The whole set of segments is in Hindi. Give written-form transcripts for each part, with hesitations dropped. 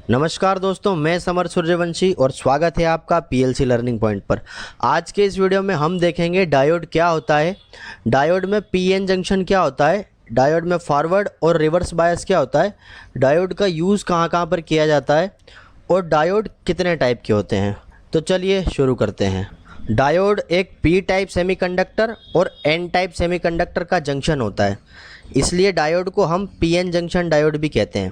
नमस्कार दोस्तों, मैं समर सूर्यवंशी और स्वागत है आपका पीएलसी लर्निंग पॉइंट पर। आज के इस वीडियो में हम देखेंगे डायोड क्या होता है, डायोड में पीएन जंक्शन क्या होता है, डायोड में फॉरवर्ड और रिवर्स बायस क्या होता है, डायोड का यूज़ कहाँ पर किया जाता है और डायोड कितने टाइप के होते हैं। तो चलिए शुरू करते हैं। डायोड एक पी टाइप सेमीकंडक्टर और एन टाइप सेमीकंडक्टर का जंक्शन होता है, इसलिए डायोड को हम पीएन जंक्शन डायोड भी कहते हैं।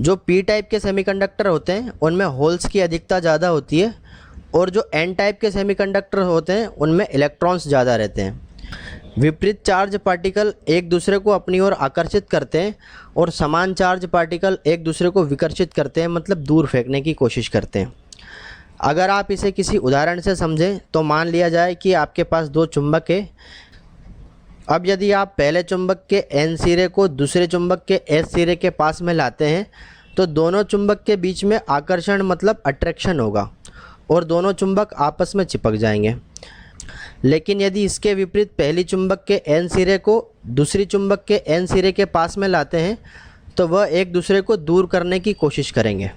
जो पी टाइप के सेमीकंडक्टर होते हैं उनमें होल्स की अधिकता ज़्यादा होती है और जो एन टाइप के सेमीकंडक्टर होते हैं उनमें इलेक्ट्रॉन्स ज़्यादा रहते हैं। विपरीत चार्ज पार्टिकल एक दूसरे को अपनी ओर आकर्षित करते हैं और समान चार्ज पार्टिकल एक दूसरे को विकर्षित करते हैं, मतलब दूर फेंकने की कोशिश करते हैं। अगर आप इसे किसी उदाहरण से समझें तो मान लिया जाए कि आपके पास दो चुंबक है। अब यदि आप पहले चुंबक के एन सिरे को दूसरे चुंबक के एस सिरे के पास में लाते हैं तो दोनों चुंबक के बीच में आकर्षण मतलब अट्रैक्शन होगा और दोनों चुंबक आपस में चिपक जाएंगे। लेकिन यदि इसके विपरीत पहली चुंबक के एन सिरे को दूसरी चुंबक के एन सिरे के पास में लाते हैं तो वह एक दूसरे को दूर करने की कोशिश करेंगे।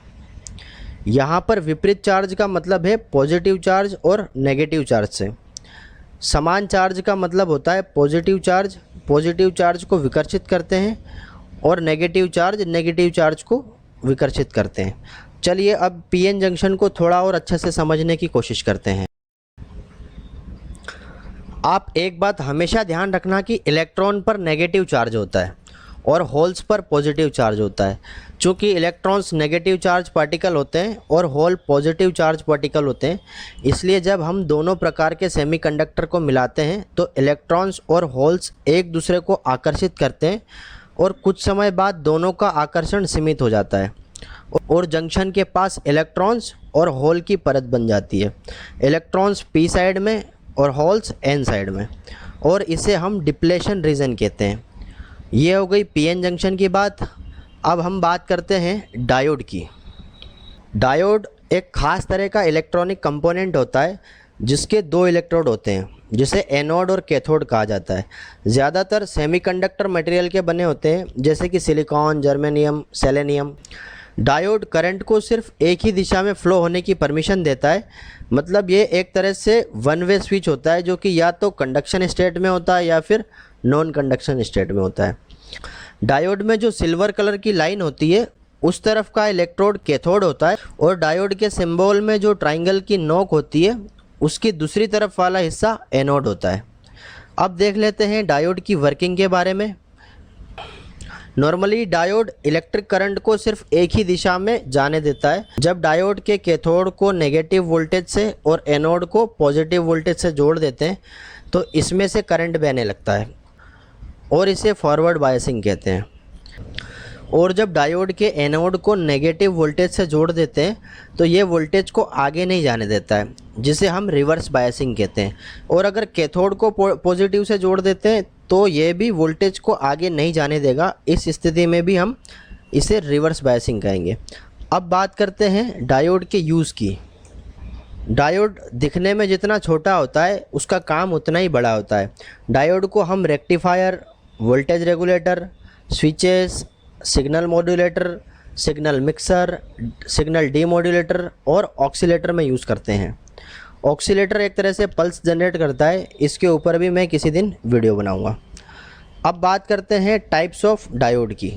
यहाँ पर विपरीत चार्ज का मतलब है पॉजिटिव चार्ज और नेगेटिव चार्ज से। समान चार्ज का मतलब होता है पॉजिटिव चार्ज को विकर्षित करते हैं और नेगेटिव चार्ज को विकर्षित करते हैं। चलिए अब पीएन जंक्शन को थोड़ा और अच्छे से समझने की कोशिश करते हैं। आप एक बात हमेशा ध्यान रखना कि इलेक्ट्रॉन पर नेगेटिव चार्ज होता है और होल्स पर पॉजिटिव चार्ज होता है। चूँकि इलेक्ट्रॉन्स नेगेटिव चार्ज पार्टिकल होते हैं और होल पॉजिटिव चार्ज पार्टिकल होते हैं, इसलिए जब हम दोनों प्रकार के सेमीकंडक्टर को मिलाते हैं तो इलेक्ट्रॉन्स और होल्स एक दूसरे को आकर्षित करते हैं और कुछ समय बाद दोनों का आकर्षण सीमित हो जाता है और जंक्शन के पास इलेक्ट्रॉन्स और होल की परत बन जाती है। इलेक्ट्रॉन्स पी साइड में और होल्स एन साइड में, और इसे हम डिप्लेशन रीजन कहते हैं। ये हो गई पीएन जंक्शन की बात। अब हम बात करते हैं डायोड की। डायोड एक ख़ास तरह का इलेक्ट्रॉनिक कंपोनेंट होता है जिसके दो इलेक्ट्रोड होते हैं, जिसे एनोड और कैथोड कहा जाता है। ज़्यादातर सेमीकंडक्टर मटेरियल के बने होते हैं, जैसे कि silicon, germanium, selenium. Diode current को सिर्फ एक ही दिशा में फ़्लो होने की परमिशन देता है, मतलब ये एक तरह से वन वे स्विच होता है जो कि या तो कंडक्शन स्टेट में होता है या फिर नॉन कंडक्शन स्टेट में होता है। डायोड में जो सिल्वर कलर की लाइन होती है उस तरफ का इलेक्ट्रोड कैथोड होता है और डायोड के सिंबल में जो ट्रायंगल की नोक होती है उसकी दूसरी तरफ वाला हिस्सा एनोड होता है। अब देख लेते हैं डायोड की वर्किंग के बारे में। नॉर्मली डायोड इलेक्ट्रिक करंट को सिर्फ एक ही दिशा में जाने देता है। जब डायोड के कैथोड को नेगेटिव वोल्टेज से और एनोड को पॉजिटिव वोल्टेज से जोड़ देते हैं तो इसमें से करंट बहने लगता है और इसे फॉरवर्ड बायसिंग कहते हैं। और जब डायोड के एनोड को नेगेटिव वोल्टेज से जोड़ देते हैं तो ये वोल्टेज को आगे नहीं जाने देता है, जिसे हम रिवर्स बायसिंग कहते हैं। और अगर कैथोड को पॉजिटिव से जोड़ देते हैं तो ये भी वोल्टेज को आगे नहीं जाने देगा। इस स्थिति में भी हम इसे रिवर्स बायसिंग कहेंगे। अब बात करते हैं डायोड के यूज़ की। डायोड दिखने में जितना छोटा होता है उसका काम उतना ही बड़ा होता है। डायोड को हम rectifier, voltage regulator, switches, signal modulator, signal mixer, signal demodulator और ऑक्सीलेटर में यूज़ करते हैं। ऑक्सीलेटर एक तरह से पल्स जनरेट करता है, इसके ऊपर भी मैं किसी दिन वीडियो बनाऊंगा। अब बात करते हैं टाइप्स ऑफ डायोड की।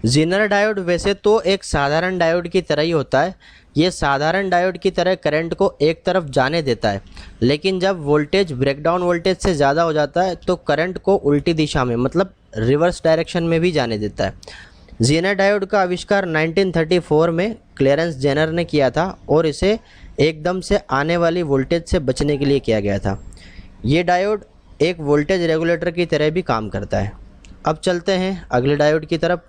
जेनर डायोड वैसे तो एक साधारण डायोड की तरह ही होता है। ये साधारण डायोड की तरह करंट को एक तरफ जाने देता है, लेकिन जब वोल्टेज ब्रेकडाउन वोल्टेज से ज़्यादा हो जाता है तो करंट को उल्टी दिशा में मतलब रिवर्स डायरेक्शन में भी जाने देता है। जेनर डायोड का आविष्कार 1934 में क्लेरेंस जेनर ने किया था और इसे एकदम से आने वाली वोल्टेज से बचने के लिए किया गया था। ये डायोड एक वोल्टेज रेगुलेटर की तरह भी काम करता है। अब चलते हैं अगले डायोड की तरफ।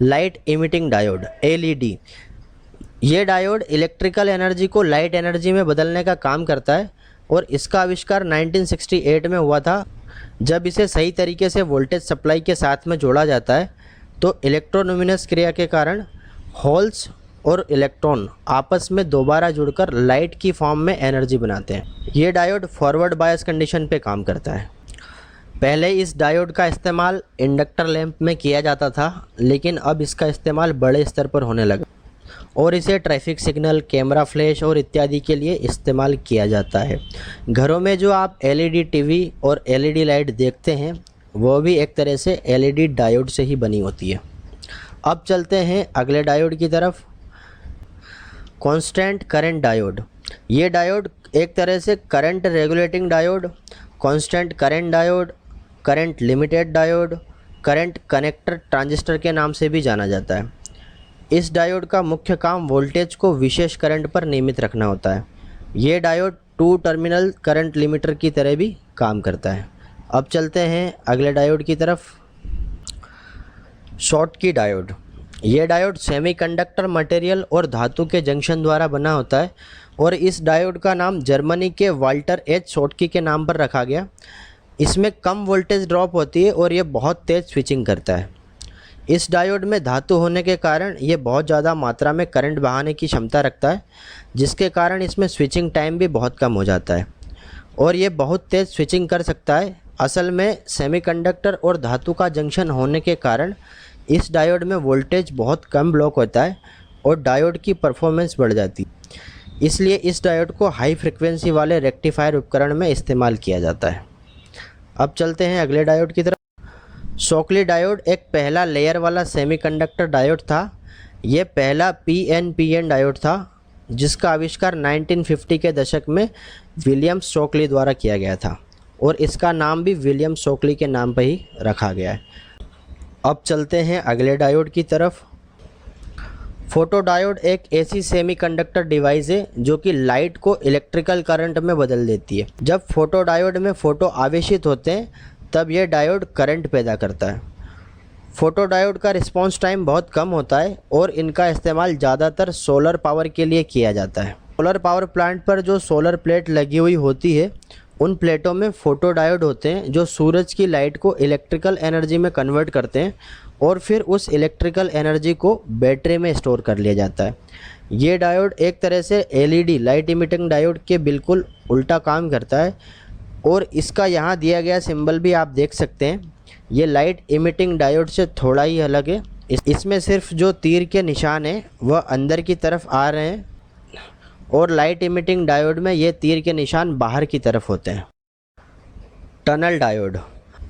Light emitting diode, LED. ये डायोड इलेक्ट्रिकल एनर्जी को लाइट एनर्जी में बदलने का काम करता है और इसका आविष्कार 1968 में हुआ था। जब इसे सही तरीके से वोल्टेज सप्लाई के साथ में जोड़ा जाता है तो इलेक्ट्रोल्यूमिनेस क्रिया के कारण होल्स और इलेक्ट्रॉन आपस में दोबारा जुड़कर लाइट की फॉर्म में एनर्जी बनाते हैं। ये डायोड फॉरवर्ड बायस कंडीशन पे काम करता है। पहले इस डायोड का इस्तेमाल इंडक्टर लैंप में किया जाता था, लेकिन अब इसका इस्तेमाल बड़े स्तर पर होने लगा और इसे ट्रैफिक सिग्नल, कैमरा फ्लैश और इत्यादि के लिए इस्तेमाल किया जाता है। घरों में जो आप एलईडी टीवी और एलईडी लाइट देखते हैं वो भी एक तरह से एलईडी डायोड से ही बनी होती है। अब चलते हैं अगले डायोड की तरफ, कांस्टेंट करंट डायोड। ये डायोड एक तरह से current regulating diode, constant current diode, current limited diode, current connector transistor के नाम से भी जाना जाता है। इस डायोड का मुख्य काम वोल्टेज को विशेष करंट पर नियमित रखना होता है। ये डायोड 2 टर्मिनल करंट लिमिटर की तरह भी काम करता है। अब चलते हैं अगले डायोड की तरफ, शॉटकी डायोड। ये डायोड सेमीकंडक्टर मटेरियल और धातु के जंक्शन द्वारा बना होता है और इस डायोड का नाम जर्मनी के वाल्टर एच शॉटकी के नाम पर रखा गया। इसमें कम वोल्टेज ड्रॉप होती है और ये बहुत तेज़ स्विचिंग करता है। इस डायोड में धातु होने के कारण ये बहुत ज़्यादा मात्रा में करंट बहाने की क्षमता रखता है, जिसके कारण इसमें स्विचिंग टाइम भी बहुत कम हो जाता है और ये बहुत तेज़ स्विचिंग कर सकता है। असल में सेमीकंडक्टर और धातु का जंक्शन होने के कारण इस डायोड में वोल्टेज बहुत कम ब्लॉक होता है और डायोड की परफॉर्मेंस बढ़ जाती है। इसलिए इस डायोड को हाई फ्रिक्वेंसी वाले रेक्टिफायर उपकरण में इस्तेमाल किया जाता है। अब चलते हैं अगले डायोड की तरफ। शॉकली डायोड एक पहला लेयर वाला सेमीकंडक्टर डायोड था। ये पहला पीएनपीएन डायोड था जिसका आविष्कार 1950 के दशक में विलियम शॉकली द्वारा किया गया था और इसका नाम भी विलियम शॉकली के नाम पर ही रखा गया है। अब चलते हैं अगले डायोड की तरफ। फोटो डायोड एक ऐसी सेमीकंडक्टर डिवाइस है जो कि लाइट को इलेक्ट्रिकल करंट में बदल देती है। जब फोटो डायोड में फ़ोटो आवेशित होते हैं तब यह डायोड करंट पैदा करता है। फोटो डायोड का रिस्पांस टाइम बहुत कम होता है और इनका इस्तेमाल ज़्यादातर सोलर पावर के लिए किया जाता है। सोलर पावर प्लांट पर जो सोलर प्लेट लगी हुई होती है उन प्लेटों में फोटो डायोड होते हैं जो सूरज की लाइट को इलेक्ट्रिकल एनर्जी में कन्वर्ट करते हैं और फिर उस इलेक्ट्रिकल एनर्जी को बैटरी में स्टोर कर लिया जाता है। ये डायोड एक तरह से एलईडी लाइट इमिटिंग डायोड के बिल्कुल उल्टा काम करता है और इसका यहाँ दिया गया सिंबल भी आप देख सकते हैं। ये लाइट इमिटिंग डायोड से थोड़ा ही अलग है। इसमें सिर्फ जो तीर के निशान हैं वह अंदर की तरफ आ रहे हैं और लाइट इमिटिंग डायोड में ये तीर के निशान बाहर की तरफ होते हैं। Tunnel diode.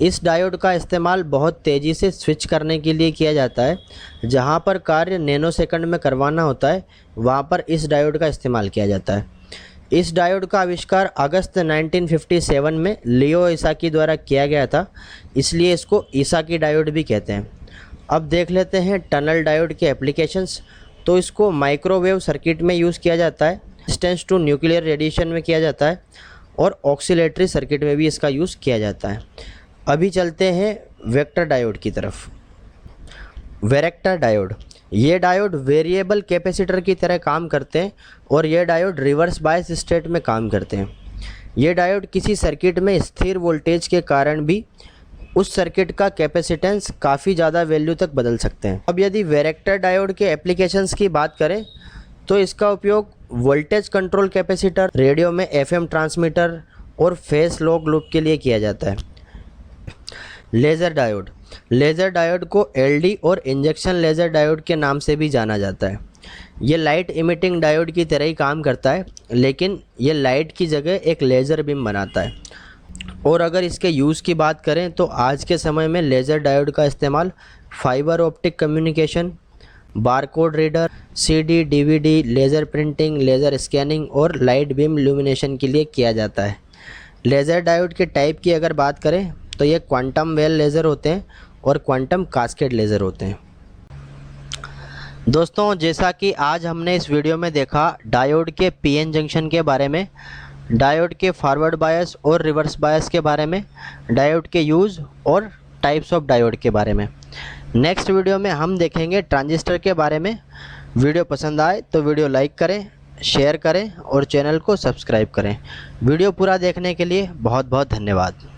इस डायोड का इस्तेमाल बहुत तेज़ी से स्विच करने के लिए किया जाता है। जहाँ पर कार्य नैनो सेकंड में करवाना होता है वहाँ पर इस डायोड का इस्तेमाल किया जाता है। इस डायोड का आविष्कार अगस्त 1957 में लियो इसाकी द्वारा किया गया था, इसलिए इसको इसाकी डायोड भी कहते हैं। अब देख लेते हैं टनल डायोड के एप्लीकेशंस। तो इसको माइक्रोवेव सर्किट में यूज़ किया जाता है, रेजिस्टेंस टू न्यूक्लियर रेडिएशन में किया जाता है और ऑक्सीलेटरी सर्किट में भी इसका यूज़ किया जाता है। अभी चलते हैं वेक्टर डायोड की तरफ। Varactor diode. ये डायोड वेरिएबल कैपेसिटर की तरह काम करते हैं और ये डायोड रिवर्स बायस स्टेट में काम करते हैं। ये डायोड किसी सर्किट में स्थिर वोल्टेज के कारण भी उस सर्किट का कैपेसिटेंस काफ़ी ज़्यादा वैल्यू तक बदल सकते हैं। अब यदि वेरेक्टर डायोड के एप्लीकेशंस की बात करें तो इसका उपयोग वोल्टेज कंट्रोल कैपेसिटर, रेडियो में एफएम ट्रांसमीटर और फेस लॉक लूप के लिए किया जाता है। Laser diode. लेज़र डायोड को एलडी और इंजेक्शन लेज़र डायोड के नाम से भी जाना जाता है। ये लाइट इमिटिंग डायोड की तरह ही काम करता है, लेकिन ये लाइट की जगह एक लेज़र बीम बनाता है। और अगर इसके यूज़ की बात करें तो आज के समय में लेज़र डायोड का इस्तेमाल fibre optic communication, barcode reader, CD, DVD, laser printing, laser scanning और लाइट बीम इल्यूमिनेशन के लिए किया जाता है। लेज़र डायोड के टाइप की अगर बात करें तो ये क्वांटम वेल लेज़र होते हैं और क्वांटम कास्केड लेज़र होते हैं। दोस्तों, जैसा कि आज हमने इस वीडियो में देखा डायोड के पीएन जंक्शन के बारे में, डायोड के फॉरवर्ड बायस और रिवर्स बायस के बारे में, डायोड के यूज़ और टाइप्स ऑफ डायोड के बारे में। नेक्स्ट वीडियो में हम देखेंगे ट्रांजिस्टर के बारे में। वीडियो पसंद आए तो वीडियो लाइक करें, शेयर करें और चैनल को सब्सक्राइब करें। वीडियो पूरा देखने के लिए बहुत बहुत धन्यवाद।